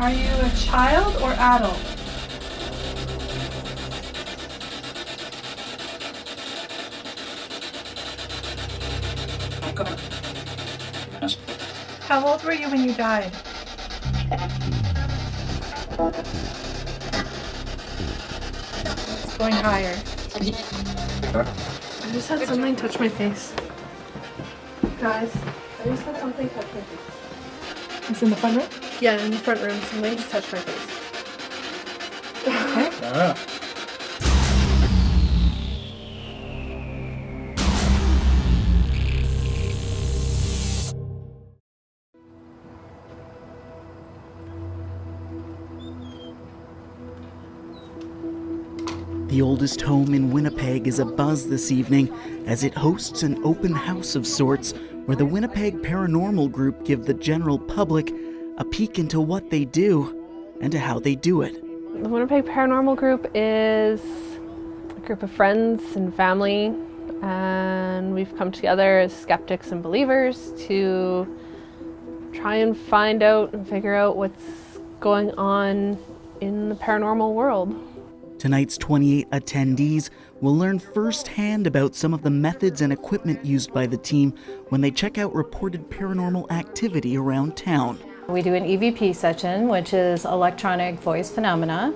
Are you a child or adult? How old were you when you died? It's going higher. I just had something touch my face. Guys, I just had something touch my face. It's in the front room? Yeah, in the front room. Something just touched my face. Okay. The oldest home in Winnipeg is abuzz this evening as it hosts an open house of sorts where the Winnipeg Paranormal Group give the general public a peek into what they do and to how they do it. The Winnipeg Paranormal Group is a group of friends and family, and we've come together as skeptics and believers to try and find out and figure out what's going on in the paranormal world. Tonight's 28 attendees will learn firsthand about some of the methods and equipment used by the team when they check out reported paranormal activity around town. We do an EVP session, which is electronic voice phenomena,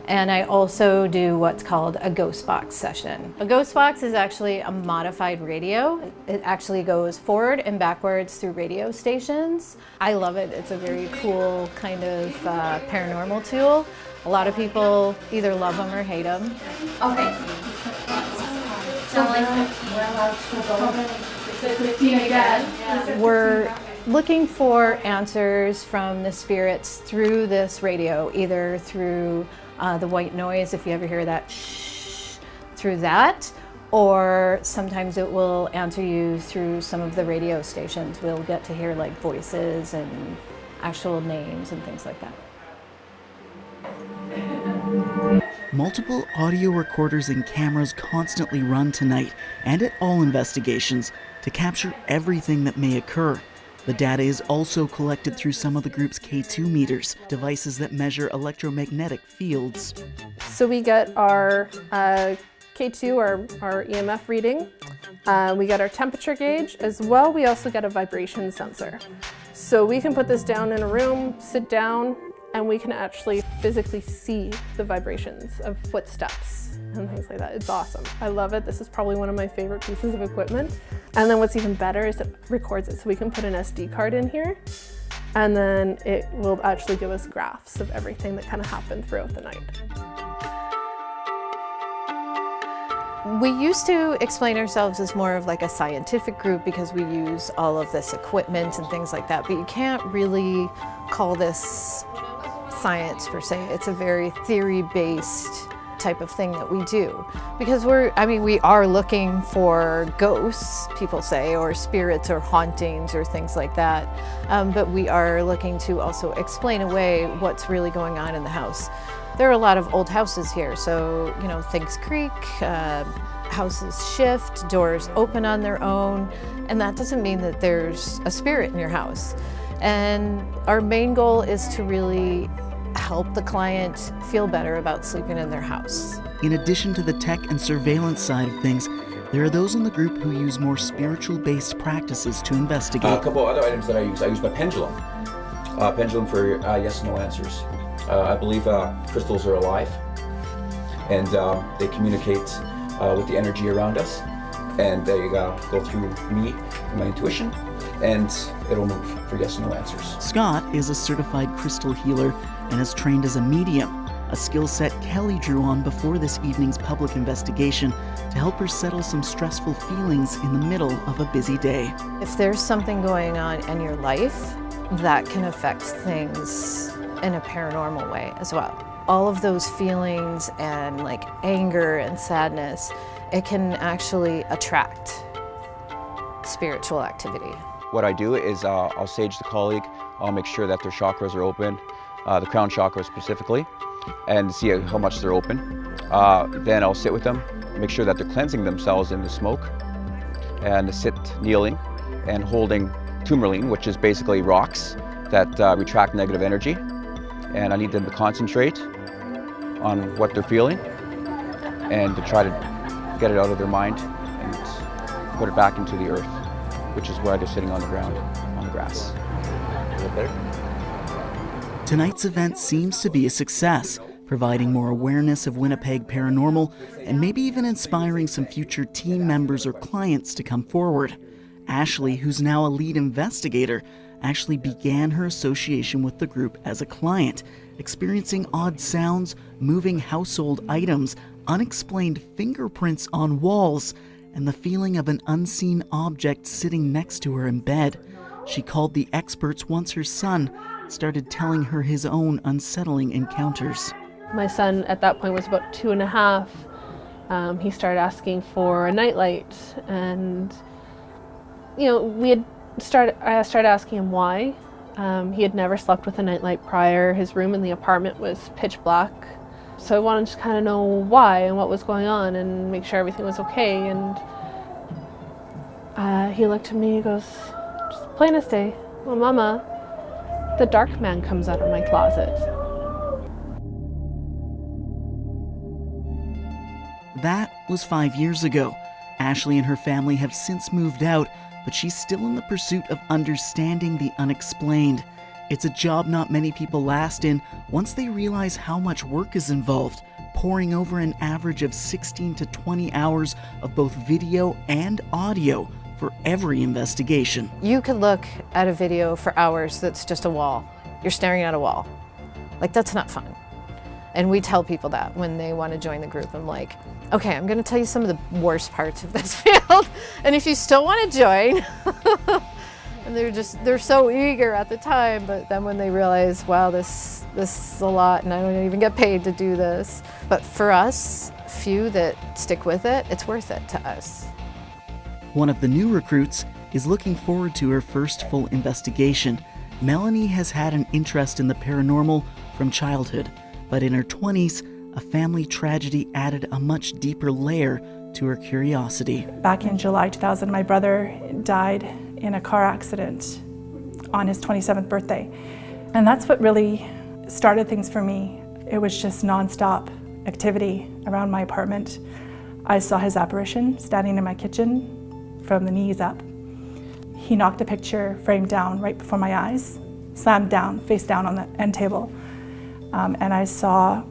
and I also do what's called a ghost box session. A ghost box is actually a modified radio. It actually goes forward and backwards through radio stations. I love it. It's a very cool kind of paranormal tool. A lot of people either love them or hate them. Okay. So like, we're allowed to go 15 again. We're looking for answers from the spirits through this radio, either through the white noise, if you ever hear that shh, through that, or sometimes it will answer you through some of the radio stations. We'll get to hear like voices and actual names and things like that. Multiple audio recorders and cameras constantly run tonight and at all investigations to capture everything that may occur. The data is also collected through some of the group's K2 meters, devices that measure electromagnetic fields. So we get our K2, our EMF reading. We get our temperature gauge as well. We also get a vibration sensor. So we can put this down in a room, sit down, and we can actually physically see the vibrations of footsteps and things like that. It's awesome. I love it. This is probably one of my favorite pieces of equipment. And then what's even better is it records it. So we can put an SD card in here, and then it will actually give us graphs of everything that kind of happened throughout the night. We used to explain ourselves as more of like a scientific group because we use all of this equipment and things like that, but you can't really call this science per se. It's a very theory-based type of thing that we do because we are looking for ghosts, people say, or spirits or hauntings or things like that, but we are looking to also explain away what's really going on in the house. There are a lot of old houses here, so things creak, houses shift, doors open on their own, and that doesn't mean that there's a spirit in your house. And our main goal is to really help the client feel better about sleeping in their house. In addition to the tech and surveillance side of things, there are those in the group who use more spiritual-based practices to investigate. A couple other items that I use my pendulum. Pendulum for yes and no answers. I believe crystals are alive, and they communicate with the energy around us, and they go through me and my intuition, and it'll move for yes and no answers. Scott is a certified crystal healer and is trained as a medium, a skill set Kelly drew on before this evening's public investigation to help her settle some stressful feelings in the middle of a busy day. If there's something going on in your life, that can affect things in a paranormal way as well. All of those feelings and like anger and sadness, it can actually attract spiritual activity. What I do is I'll sage the colleague, I'll make sure that their chakras are open, the crown chakra specifically, and see how much they're open. Then I'll sit with them, make sure that they're cleansing themselves in the smoke, and sit kneeling and holding tourmaline, which is basically rocks that retract negative energy. and I need them to concentrate on what they're feeling and to try to get it out of their mind and put it back into the earth, which is where they're sitting on the ground, on the grass. Is that better? Tonight's event seems to be a success, providing more awareness of Winnipeg Paranormal and maybe even inspiring some future team members or clients to come forward. Ashley, who's now a lead investigator, actually began her association with the group as a client, experiencing odd sounds, moving household items, unexplained fingerprints on walls, and the feeling of an unseen object sitting next to her in bed. She called the experts once her son started telling her his own unsettling encounters. My son at that point was about 2.5. He started asking for a nightlight, and I started asking him why. He had never slept with a nightlight prior. His room in the apartment was pitch black. So I wanted to kind of know why and what was going on and make sure everything was okay. And he looked at me and goes, just plain as day, well, Mama, the dark man comes out of my closet. That was 5 years ago. Ashley and her family have since moved out, but she's still in the pursuit of understanding the unexplained. It's a job not many people last in once they realize how much work is involved, poring over an average of 16 to 20 hours of both video and audio for every investigation. You could look at a video for hours that's just a wall. You're staring at a wall. Like, that's not fun. And we tell people that when they want to join the group. I'm like, okay, I'm going to tell you some of the worst parts of this field. And if you still want to join, and they're so eager at the time, but then when they realize, wow, this is a lot and I don't even get paid to do this. But for us, few that stick with it, it's worth it to us. One of the new recruits is looking forward to her first full investigation. Melanie has had an interest in the paranormal from childhood, but in her 20s, a family tragedy added a much deeper layer to her curiosity. Back in July 2000, my brother died in a car accident on his 27th birthday. And that's what really started things for me. It was just nonstop activity around my apartment. I saw his apparition standing in my kitchen from the knees up. He knocked a picture frame down right before my eyes, slammed down, face down on the end table. And I saw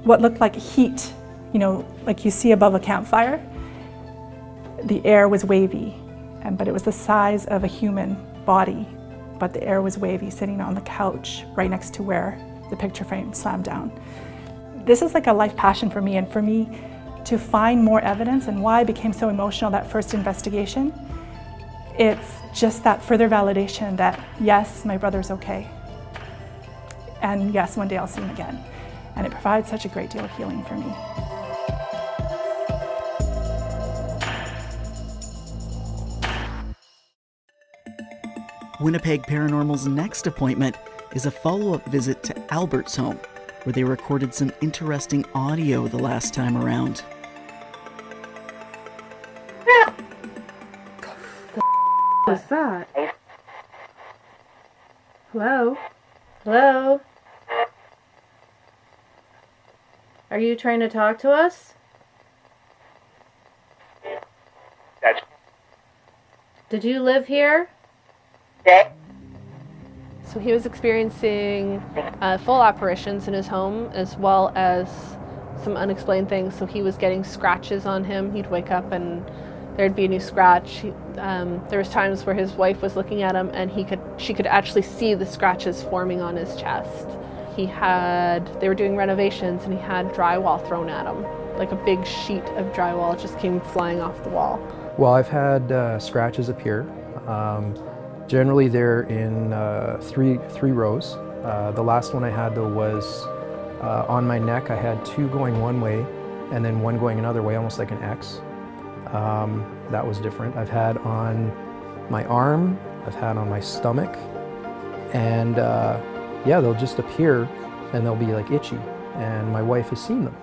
what looked like heat, like you see above a campfire. The air was wavy, but it was the size of a human body, but the air was wavy, sitting on the couch right next to where the picture frame slammed down. This is like a life passion for me, and for me to find more evidence and why I became so emotional that first investigation, it's just that further validation that yes, my brother's okay. And yes, one day I'll see him again. And it provides such a great deal of healing for me. Winnipeg Paranormal's next appointment is a follow-up visit to Albert's home, where they recorded some interesting audio the last time around. What is that? Hello? Hello? Are you trying to talk to us? Did you live here? So he was experiencing full apparitions in his home, as well as some unexplained things. So he was getting scratches on him. He'd wake up and there'd be a new scratch. There was times where his wife was looking at him and she could actually see the scratches forming on his chest. They were doing renovations and he had drywall thrown at him. Like a big sheet of drywall just came flying off the wall. Well, I've had scratches appear. Generally they're in three rows. The last one I had though was on my neck. I had two going one way and then one going another way, almost like an X. That was different. I've had on my arm, I've had on my stomach, and yeah, they'll just appear and they'll be like itchy, and my wife has seen them.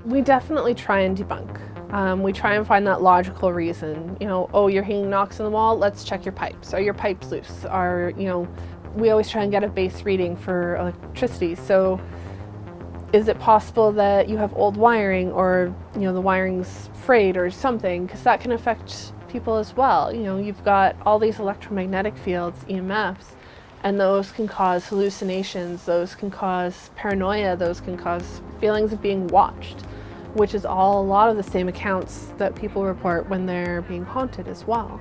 We definitely try and debunk. We try and find that logical reason. Oh, you're hearing knocks on the wall, let's check your pipes. Are your pipes loose? we always try and get a base reading for electricity. So is it possible that you have old wiring, or the wiring's frayed or something, because that can affect people as well. You've got all these electromagnetic fields, EMFs, and those can cause hallucinations, those can cause paranoia, those can cause feelings of being watched, which is a lot of the same accounts that people report when they're being haunted as well.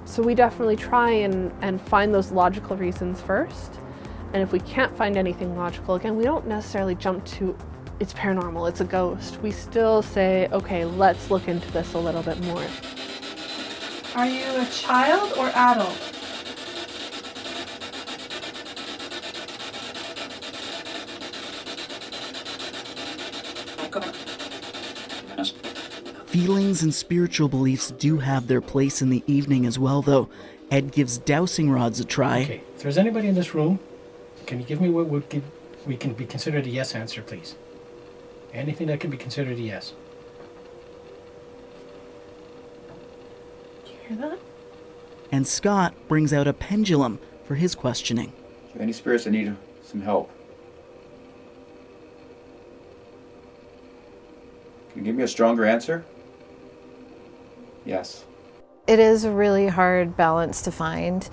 So we definitely try and find those logical reasons first. And if we can't find anything logical, again, we don't necessarily jump to it's paranormal, it's a ghost. We still say, okay, let's look into this a little bit more. Are you a child or adult? Feelings and spiritual beliefs do have their place in the evening as well, though. Ed gives dowsing rods a try. Okay, if there's anybody in this room, can you give me what we can be considered a yes answer, please? Anything that can be considered a yes. Do you hear that? And Scott brings out a pendulum for his questioning. Any spirits that need some help? Can you give me a stronger answer? Yes. It is a really hard balance to find.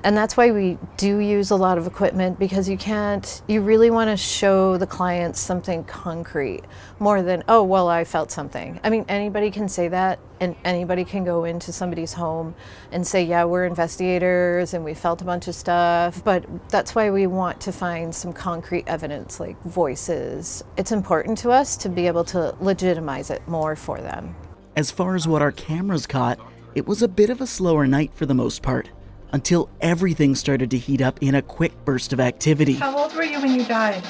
And that's why we do use a lot of equipment, because you really want to show the clients something concrete more than, oh, well, I felt something. I mean, anybody can say that, and anybody can go into somebody's home and say, yeah, we're investigators and we felt a bunch of stuff. But that's why we want to find some concrete evidence, like voices. It's important to us to be able to legitimize it more for them. As far as what our cameras caught, it was a bit of a slower night for the most part, until everything started to heat up in a quick burst of activity. How old were you when you died?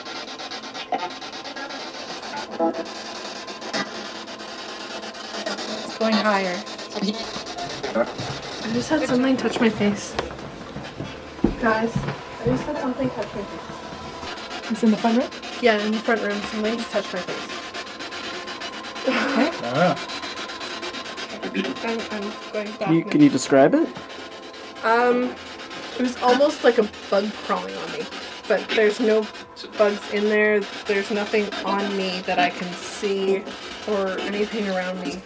It's going higher. I just had something touch my face. Guys, I just had something touch my face. It's in the front room? Yeah, in the front room, something just touched my face. Okay. I'm going back. Can you describe it? It was almost like a bug crawling on me, but there's no bugs in there. There's nothing on me that I can see or anything around me.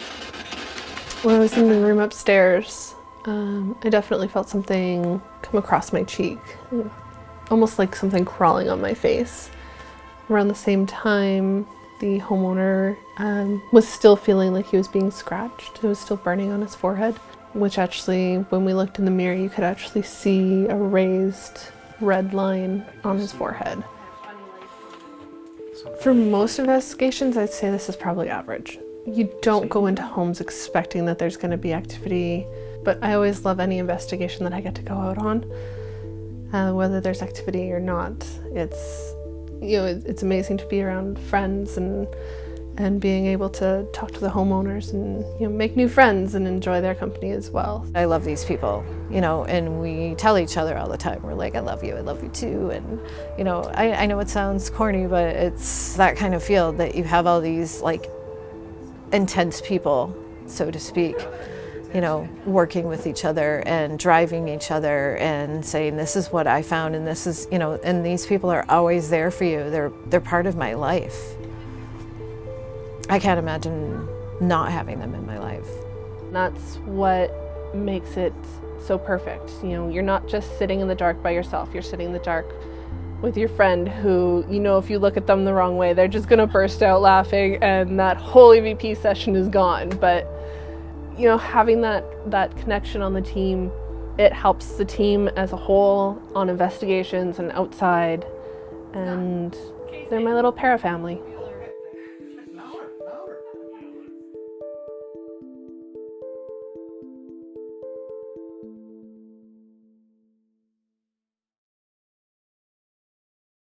When I was in the room upstairs, I definitely felt something come across my cheek, almost like something crawling on my face. Around the same time, the homeowner was still feeling like he was being scratched. It was still burning on his forehead, which actually, when we looked in the mirror, you could actually see a raised red line on his forehead. For most investigations, I'd say this is probably average. You don't go into homes expecting that there's going to be activity, but I always love any investigation that I get to go out on, whether there's activity or not. It's amazing to be around friends and being able to talk to the homeowners and make new friends and enjoy their company as well. I love these people, and we tell each other all the time. We're like, I love you too. And, I know it sounds corny, but it's that kind of field that you have all these like intense people, so to speak, working with each other and driving each other and saying, this is what I found, and this is, and these people are always there for you. They're part of my life. I can't imagine not having them in my life. That's what makes it so perfect. You're not just sitting in the dark by yourself. You're sitting in the dark with your friend who, if you look at them the wrong way, they're just gonna burst out laughing and that whole EVP session is gone. But, having that connection on the team, it helps the team as a whole on investigations and outside. And they're my little para family.